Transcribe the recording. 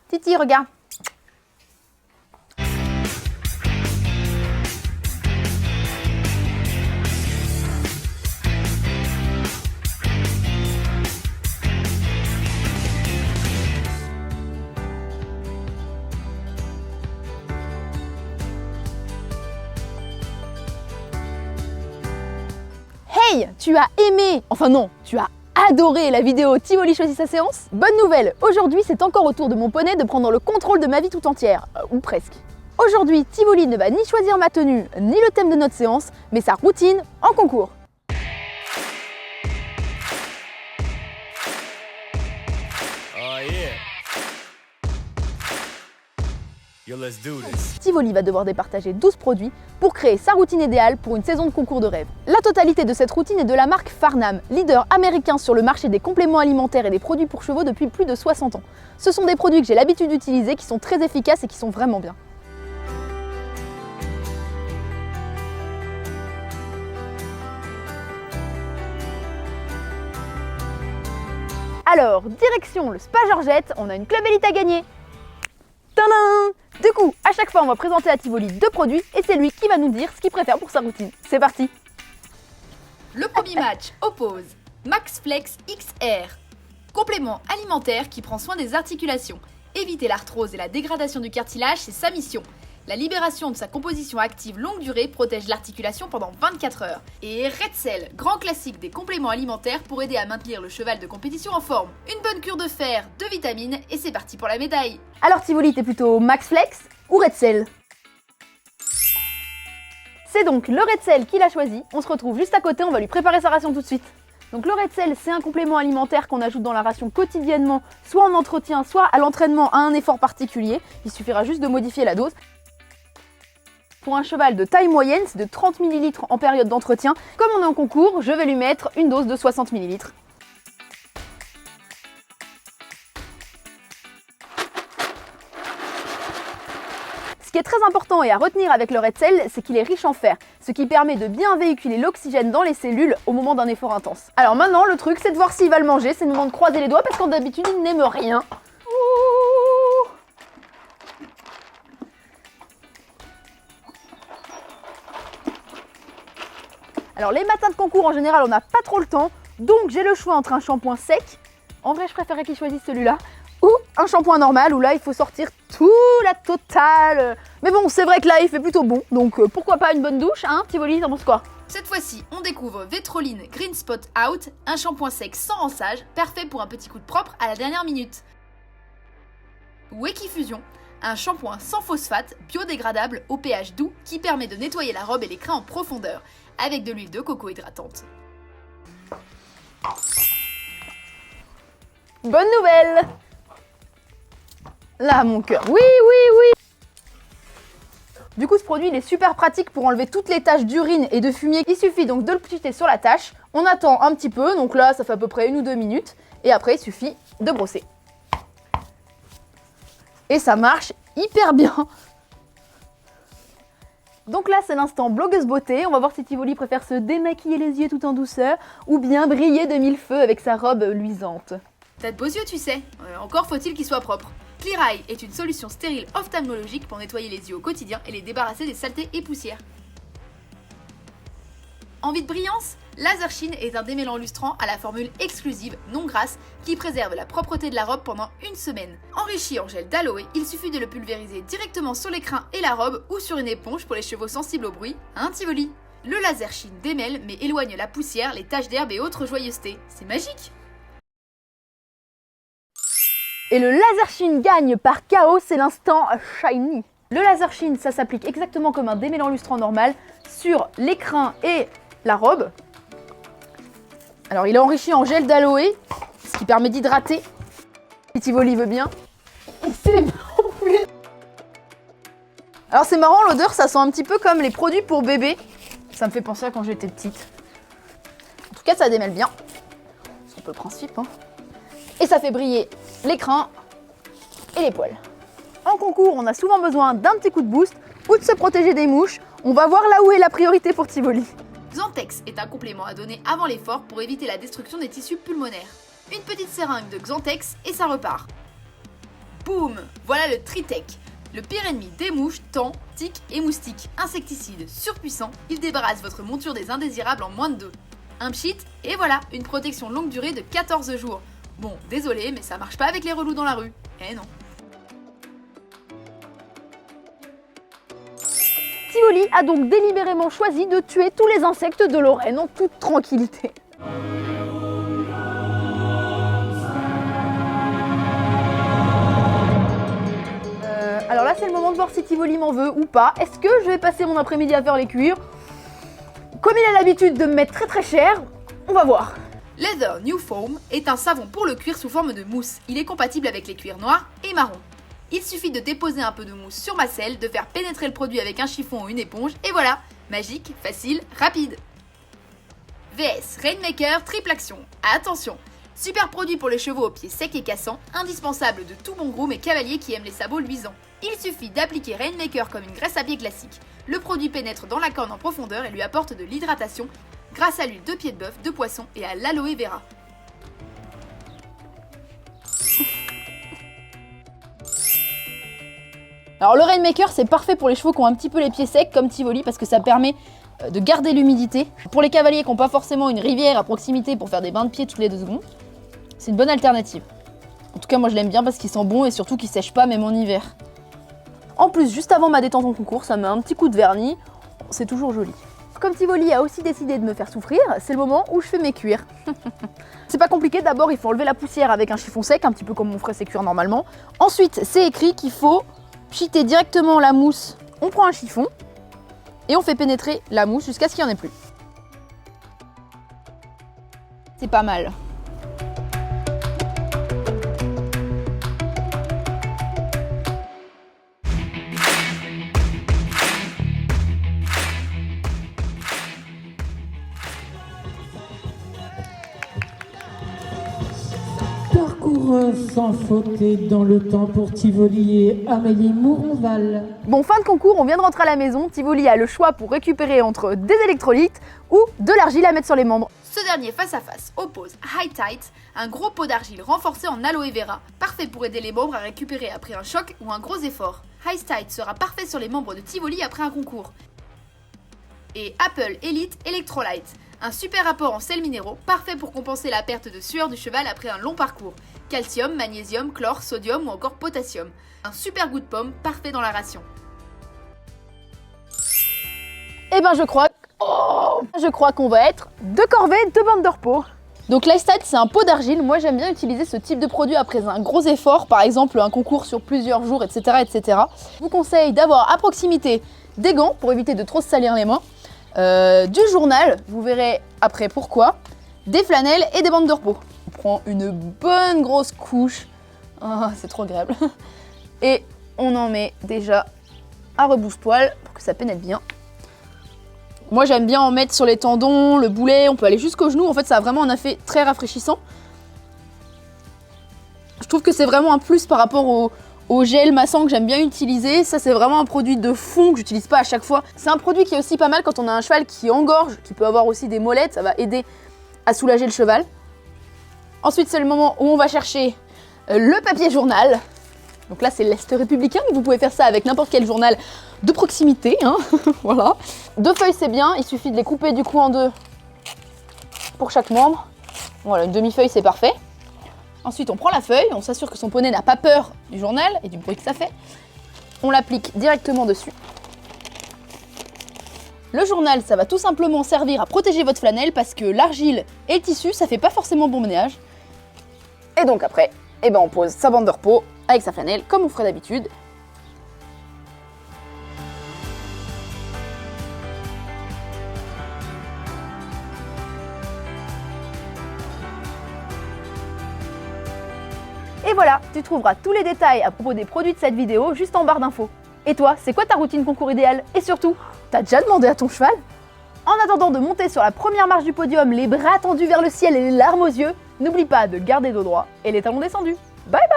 Titi, regarde. Hey, tu as aimé, enfin non, tu as adoré la vidéo Tivoli choisit sa séance? Bonne nouvelle, aujourd'hui c'est encore au tour de mon poney de prendre le contrôle de ma vie tout entière, ou presque. Aujourd'hui, Tivoli ne va ni choisir ma tenue, ni le thème de notre séance, mais sa routine en concours. Yo, let's do this. Tivoli va devoir départager 12 produits pour créer sa routine idéale pour une saison de concours de rêve. La totalité de cette routine est de la marque Farnam, leader américain sur le marché des compléments alimentaires et des produits pour chevaux depuis plus de 60 ans. Ce sont des produits que j'ai l'habitude d'utiliser, qui sont très efficaces et qui sont vraiment bien. Alors, direction le Spa Georgette, on a une Club Elite à gagner. Tadam! Du coup, à chaque fois, on va présenter à Tivoli 2 produits et c'est lui qui va nous dire ce qu'il préfère pour sa routine. C'est parti! Le premier match oppose MaxFlex XR, complément alimentaire qui prend soin des articulations. Éviter l'arthrose et la dégradation du cartilage, c'est sa mission. La libération de sa composition active longue durée protège l'articulation pendant 24 heures. Et Redcell, grand classique des compléments alimentaires pour aider à maintenir le cheval de compétition en forme. Une bonne cure de fer, de vitamines et c'est parti pour la médaille. Alors Tivoli, t'es plutôt MaxFlex ou Redcell? C'est donc le Redcell qu'il a choisi. On se retrouve juste à côté, on va lui préparer sa ration tout de suite. Donc le Redcell, c'est un complément alimentaire qu'on ajoute dans la ration quotidiennement, soit en entretien, soit à l'entraînement à un effort particulier. Il suffira juste de modifier la dose. Pour un cheval de taille moyenne, c'est de 30 ml en période d'entretien. Comme on est en concours, je vais lui mettre une dose de 60 ml. Ce qui est très important et à retenir avec le Redcell, c'est qu'il est riche en fer, ce qui permet de bien véhiculer l'oxygène dans les cellules au moment d'un effort intense. Alors maintenant, le truc, c'est de voir s'il va le manger. C'est le moment de croiser les doigts parce qu'en d'habitude, il n'aime rien. Alors les matins de concours en général on n'a pas trop le temps, donc j'ai le choix entre un shampoing sec, en vrai je préférerais qu'il choisisse celui-là, ou un shampoing normal où là il faut sortir tout la totale. Mais bon c'est vrai que là il fait plutôt bon, donc pourquoi pas une bonne douche, hein Tivoli, t'en penses quoi? Cette fois-ci, on découvre Vetroline Green Spot Out, un shampoing sec sans rinçage, parfait pour un petit coup de propre à la dernière minute. Ou Equifusion, un shampoing sans phosphate, biodégradable au pH doux qui permet de nettoyer la robe et les crins en profondeur, avec de l'huile de coco hydratante. Bonne nouvelle! Là mon cœur, oui, oui, oui! Du coup ce produit il est super pratique pour enlever toutes les taches d'urine et de fumier. Il suffit donc de le pchiter sur la tache, on attend un petit peu, donc là ça fait à peu près 1 ou 2 minutes, et après il suffit de brosser. Et ça marche hyper bien! Donc là c'est l'instant blogueuse beauté, on va voir si Tivoli préfère se démaquiller les yeux tout en douceur ou bien briller de 1000 feux avec sa robe luisante. T'as de beaux yeux tu sais, encore faut-il qu'ils soient propres. Clear Eye est une solution stérile ophtalmologique pour nettoyer les yeux au quotidien et les débarrasser des saletés et poussières. Envie de brillance? Lasershine est un démêlant lustrant à la formule exclusive, non grasse, qui préserve la propreté de la robe pendant 1 semaine. Enrichi en gel d'aloe, il suffit de le pulvériser directement sur les crins et la robe ou sur une éponge pour les chevaux sensibles au bruit, hein Tivoli? Le Lasershine démêle mais éloigne la poussière, les taches d'herbe et autres joyeusetés. C'est magique! Et le Lasershine gagne par KO, c'est l'instant shiny. Le Lasershine, ça s'applique exactement comme un démêlant lustrant normal sur les crins et la robe. Alors il est enrichi en gel d'aloe, ce qui permet d'hydrater. Si Tivoli veut bien. Alors c'est marrant, l'odeur ça sent un petit peu comme les produits pour bébé. Ça me fait penser à quand j'étais petite. En tout cas ça démêle bien. C'est un peu le principe, hein. Et ça fait briller les crins et les poils. En concours, on a souvent besoin d'un petit coup de boost ou de se protéger des mouches. On va voir là où est la priorité pour Tivoli. Xantex est un complément à donner avant l'effort pour éviter la destruction des tissus pulmonaires. Une petite seringue de Xantex et ça repart. Boum! Voilà le Tritech. Le pire ennemi des mouches, temps, tiques et moustiques. Insecticide surpuissant, il débarrasse votre monture des indésirables en moins de 2. Un pchit, et voilà, une protection longue durée de 14 jours. Bon, désolé, mais ça marche pas avec les relous dans la rue. Eh non. Tivoli a donc délibérément choisi de tuer tous les insectes de Lorraine en toute tranquillité. Alors là, c'est le moment de voir si Tivoli m'en veut ou pas. Est-ce que je vais passer mon après-midi à faire les cuirs? Comme il a l'habitude de me mettre très cher, on va voir. Leather New Foam est un savon pour le cuir sous forme de mousse. Il est compatible avec les cuirs noirs et marrons. Il suffit de déposer un peu de mousse sur ma selle, de faire pénétrer le produit avec un chiffon ou une éponge, et voilà! Magique, facile, rapide. VS Rainmaker Triple Action. Attention! Super produit pour les chevaux aux pieds secs et cassants, indispensable de tout bon groom et cavalier qui aime les sabots luisants. Il suffit d'appliquer Rainmaker comme une graisse à pied classique. Le produit pénètre dans la corne en profondeur et lui apporte de l'hydratation grâce à l'huile de pied de bœuf, de poisson et à l'aloe vera. Alors le Rainmaker, c'est parfait pour les chevaux qui ont un petit peu les pieds secs comme Tivoli parce que ça permet de garder l'humidité. Pour les cavaliers qui n'ont pas forcément une rivière à proximité pour faire des bains de pieds toutes les 2 secondes, c'est une bonne alternative. En tout cas, moi je l'aime bien parce qu'il sent bon et surtout qu'il sèche pas même en hiver. En plus, juste avant ma détente en concours, ça met un petit coup de vernis, c'est toujours joli. Comme Tivoli a aussi décidé de me faire souffrir, c'est le moment où je fais mes cuirs. C'est pas compliqué, d'abord il faut enlever la poussière avec un chiffon sec, un petit peu comme on ferait ses cuirs normalement. Ensuite, c'est écrit qu'il faut pchiter directement la mousse. On prend un chiffon et on fait pénétrer la mousse jusqu'à ce qu'il n'y en ait plus. C'est pas mal. Parcoureuse sans faute dans le temps pour Tivoli et Amélie Mouronval. Bon, fin de concours, on vient de rentrer à la maison. Tivoli a le choix pour récupérer entre des électrolytes ou de l'argile à mettre sur les membres. Ce dernier face à face oppose High Tight, un gros pot d'argile renforcé en aloe vera, parfait pour aider les membres à récupérer après un choc ou un gros effort. High Tight sera parfait sur les membres de Tivoli après un concours. Et Apple Elite Electrolyte, un super apport en sels minéraux, parfait pour compenser la perte de sueur du cheval après un long parcours. Calcium, magnésium, chlore, sodium ou encore potassium. Un super goût de pomme, parfait dans la ration. Eh ben je crois qu'on va être 2 corvées, 2 bandes de repos. Donc l'Ice-Tight, c'est un pot d'argile. Moi j'aime bien utiliser ce type de produit après un gros effort, par exemple un concours sur plusieurs jours, etc. etc. Je vous conseille d'avoir à proximité des gants pour éviter de trop se salir les mains, du journal, vous verrez après pourquoi, des flanelles et des bandes de repos. On prend une bonne grosse couche, oh, c'est trop agréable, et on en met déjà à rebouche-poil pour que ça pénètre bien. Moi j'aime bien en mettre sur les tendons, le boulet, on peut aller jusqu'au genou, en fait ça a vraiment un effet très rafraîchissant. Je trouve que c'est vraiment un plus par rapport au gel massant que j'aime bien utiliser. Ça c'est vraiment un produit de fond que j'utilise pas à chaque fois. C'est un produit qui est aussi pas mal quand on a un cheval qui engorge, qui peut avoir aussi des molettes, ça va aider à soulager le cheval. Ensuite c'est le moment où on va chercher le papier journal. Donc là c'est l'Est républicain, mais vous pouvez faire ça avec n'importe quel journal de proximité, hein. Voilà. 2 feuilles c'est bien, il suffit de les couper du coup en 2 pour chaque membre. Voilà, une demi-feuille c'est parfait. Ensuite on prend la feuille, on s'assure que son poney n'a pas peur du journal et du bruit que ça fait. On l'applique directement dessus. Le journal, ça va tout simplement servir à protéger votre flanelle parce que l'argile et le tissu, ça fait pas forcément bon ménage. Et donc après, eh ben on pose sa bande de repos avec sa flanelle comme on ferait d'habitude. Et voilà, tu trouveras tous les détails à propos des produits de cette vidéo juste en barre d'infos. Et toi, c'est quoi ta routine concours idéale? Et surtout, t'as déjà demandé à ton cheval? En attendant de monter sur la première marche du podium, les bras tendus vers le ciel et les larmes aux yeux, n'oublie pas de garder dos droit et les talons descendus. Bye bye!